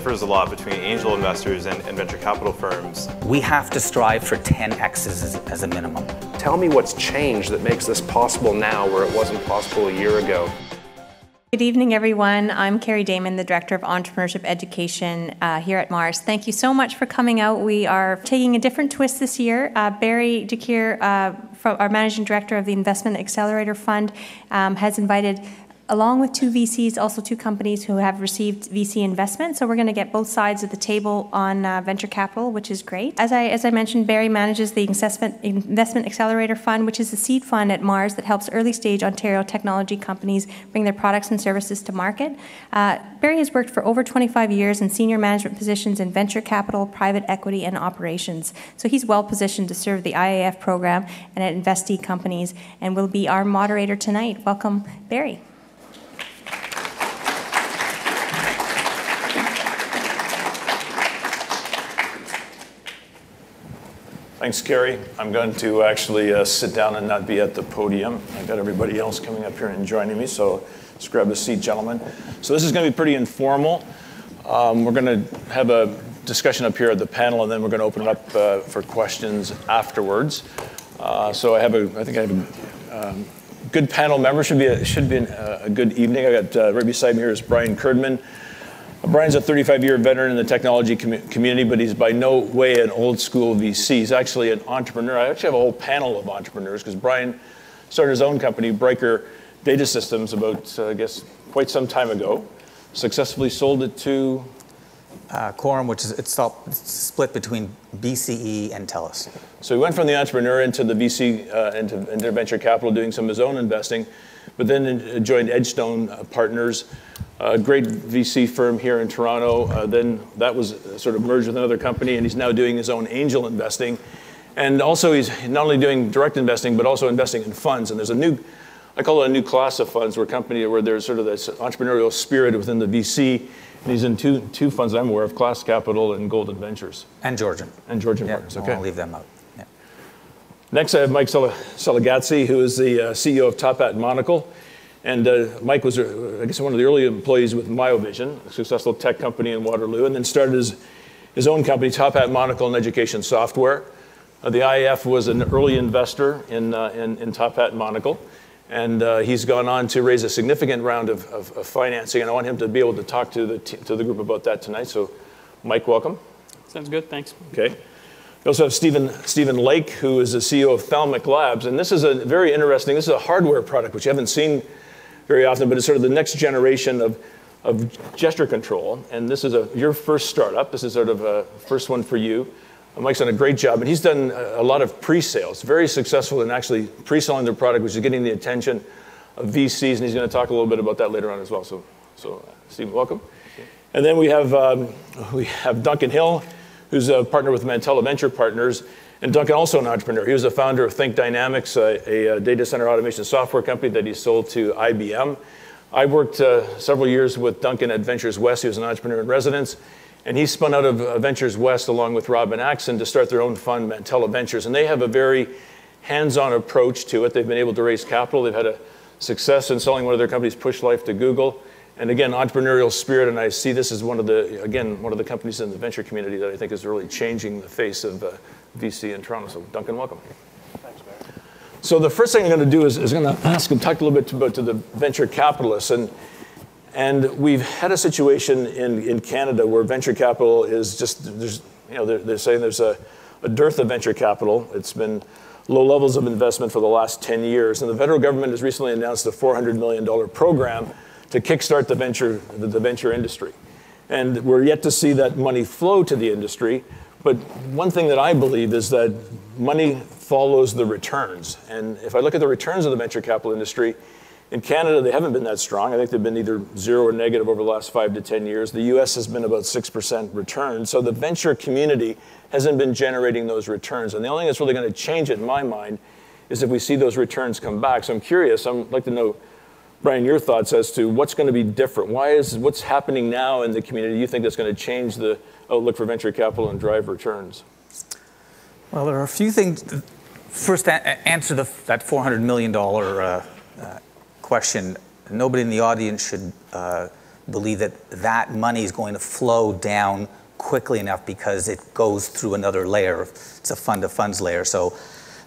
differs a lot between angel investors and venture capital firms. We have to strive for 10X's as a minimum. Tell me what's changed that makes this possible now where it wasn't possible a year ago. Good evening, everyone. I'm Carrie Damon, the Director of Entrepreneurship Education here at Mars. Thank you so much for coming out. We are taking a different twist this year. Barry Gekiere, our Managing Director of the Investment Accelerator Fund, has invited, along with 2 VCs, also 2 companies who have received VC investment. So we're going to get both sides of the table on venture capital, which is great. As I mentioned, Barry manages the Investment Accelerator Fund, which is a seed fund at Mars that helps early stage Ontario technology companies bring their products and services to market. Barry has worked for over 25 years in senior management positions in venture capital, private equity, and operations. So he's well positioned to serve the IAF program and at investee companies, and will be our moderator tonight. Welcome, Barry. Thanks, Carrie. I'm going to actually sit down and not be at the podium. I've got everybody else coming up here and joining me, so let's grab a seat, gentlemen. So this is going to be pretty informal. We're going to have a discussion up here at the panel, and then we're going to open it up for questions afterwards. So I think I have a good panel member. Should be a good evening. I got right beside me here is Bryan Kerdman. Bryan's a 35-year veteran in the technology community, but he's by no way an old school VC. He's actually an entrepreneur. I actually have a whole panel of entrepreneurs because Bryan started his own company, Bryker Data Systems, about, I guess, quite some time ago. Successfully sold it to? Quorum, which is it's split between BCE and TELUS. So he went from the entrepreneur into the VC, into venture capital, doing some of his own investing, but then joined Edgestone Partners, a great VC firm here in Toronto. Then that was sort of merged with another company, and he's now doing his own angel investing. And also he's not only doing direct investing, but also investing in funds. And there's I call it a new class of funds where there's sort of this entrepreneurial spirit within the VC. And he's in two funds I'm aware of, Class Capital and Golden Ventures. And Georgian. And Georgian Partners, okay. I'll leave them out. Yeah. Next I have Mike Silagadze, who is the CEO of Top Hat Monocle. And Mike was, I guess, one of the early employees with Myovision, a successful tech company in Waterloo, and then started his own company, Top Hat Monocle and Education Software. The IAF was an early investor in Top Hat Monocle, and he's gone on to raise a significant round of financing, and I want him to be able to talk to the group about that tonight. So, Mike, welcome. Sounds good, thanks. Okay. We also have Stephen Lake, who is the CEO of Thalmic Labs, and this is a hardware product which you haven't seen very often, but it's sort of the next generation of gesture control. And this is your first startup. This is sort of a first one for you. Mike's done a great job, and he's done a lot of pre-sales, very successful in actually pre-selling their product, which is getting the attention of VCs, and he's going to talk a little bit about that later on as well. So Stephen, welcome. And then we have Duncan Hill, who's a partner with Mantella Venture Partners. And Duncan, also an entrepreneur. He was the founder of Think Dynamics, a data center automation software company that he sold to IBM. I worked several years with Duncan at Ventures West. He was an entrepreneur in residence. And he spun out of Ventures West along with Robin Axon to start their own fund, Mantella Ventures. And they have a very hands-on approach to it. They've been able to raise capital. They've had a success in selling one of their companies, Push Life, to Google. And again, entrepreneurial spirit, and I see this as one of the companies in the venture community that I think is really changing the face of VC in Toronto. So Duncan, welcome. Thanks, Barry. So the first thing I'm going to do is going to ask him, talk a little bit about to the venture capitalists. And we've had a situation in Canada where venture capital is just, they're saying there's a dearth of venture capital. It's been low levels of investment for the last 10 years. And the federal government has recently announced a $400 million program to kickstart the venture industry. And we're yet to see that money flow to the industry. But one thing that I believe is that money follows the returns. And if I look at the returns of the venture capital industry, in Canada, they haven't been that strong. I think they've been either zero or negative over the last 5 to 10 years. The US has been about 6% return. So the venture community hasn't been generating those returns. And the only thing that's really going to change it in my mind is if we see those returns come back. So I'm curious, I'd like to know, Bryan, your thoughts as to what's going to be different. What's happening now in the community you think that's going to change the outlook for venture capital and drive returns? Well, there are a few things. First, answer that $400 million question. Nobody in the audience should believe that that money is going to flow down quickly enough because it goes through another layer. It's a fund of funds layer. So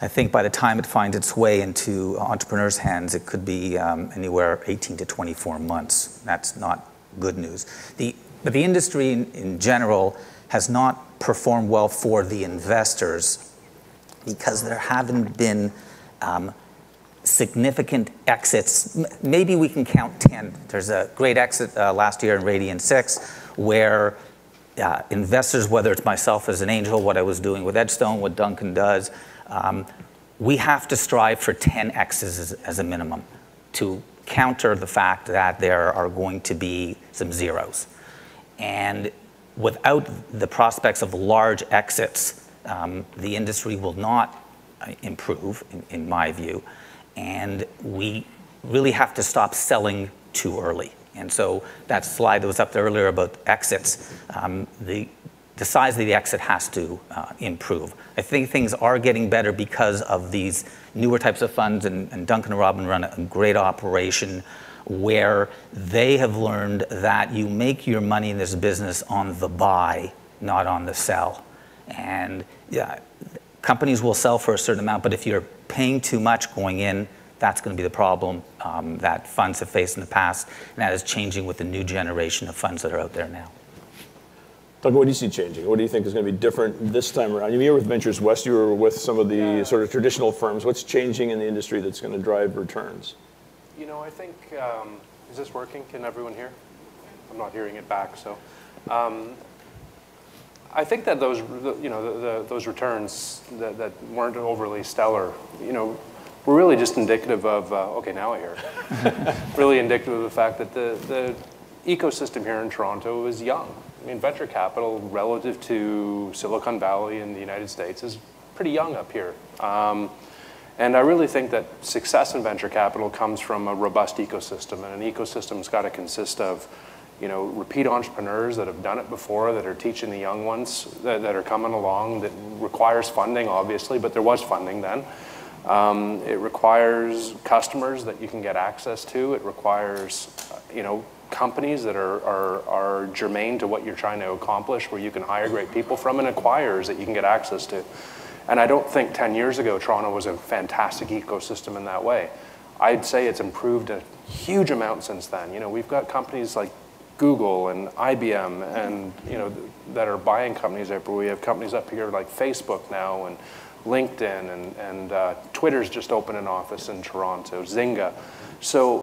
I think by the time it finds its way into entrepreneurs' hands, it could be anywhere 18 to 24 months. That's not good news. But the industry in general has not performed well for the investors because there haven't been significant exits. Maybe we can count 10. There's a great exit last year in Radian 6 where investors, whether it's myself as an angel, what I was doing with Edgestone, what Duncan does, we have to strive for 10 X's as a minimum to counter the fact that there are going to be some zeros. And without the prospects of large exits, the industry will not improve, in my view. And we really have to stop selling too early. And so that slide that was up there earlier about exits, the size of the exit has to improve. I think things are getting better because of these newer types of funds, and Duncan and Robin run a great operation where they have learned that you make your money in this business on the buy, not on the sell. And yeah, companies will sell for a certain amount, but if you're paying too much going in, that's going to be the problem that funds have faced in the past, and that is changing with the new generation of funds that are out there now. Duncan, what do you see changing? What do you think is going to be different this time around? You were with Ventures West, you were with some of the sort of traditional firms. What's changing in the industry that's going to drive returns? You know, I think, is this working? Can everyone hear? I'm not hearing it back, so. I think that those, you know, those returns that weren't overly stellar, you know, were really just indicative of, okay, now I hear it. Really indicative of the fact that the ecosystem here in Toronto is young. I mean, venture capital relative to Silicon Valley in the United States is pretty young up here. And I really think that success in venture capital comes from a robust ecosystem, and an ecosystem's got to consist of, you know, repeat entrepreneurs that have done it before, that are teaching the young ones that are coming along, that requires funding, obviously, but there was funding then. It requires customers that you can get access to. It requires, you know, companies that are germane to what you're trying to accomplish, where you can hire great people from, and acquirers that you can get access to. And I don't think 10 years ago Toronto was a fantastic ecosystem in that way. I'd say it's improved a huge amount since then. You know, we've got companies like Google and IBM and, you know, that are buying companies up here. We have companies up here like Facebook now and LinkedIn and Twitter's just opened an office in Toronto, Zynga. So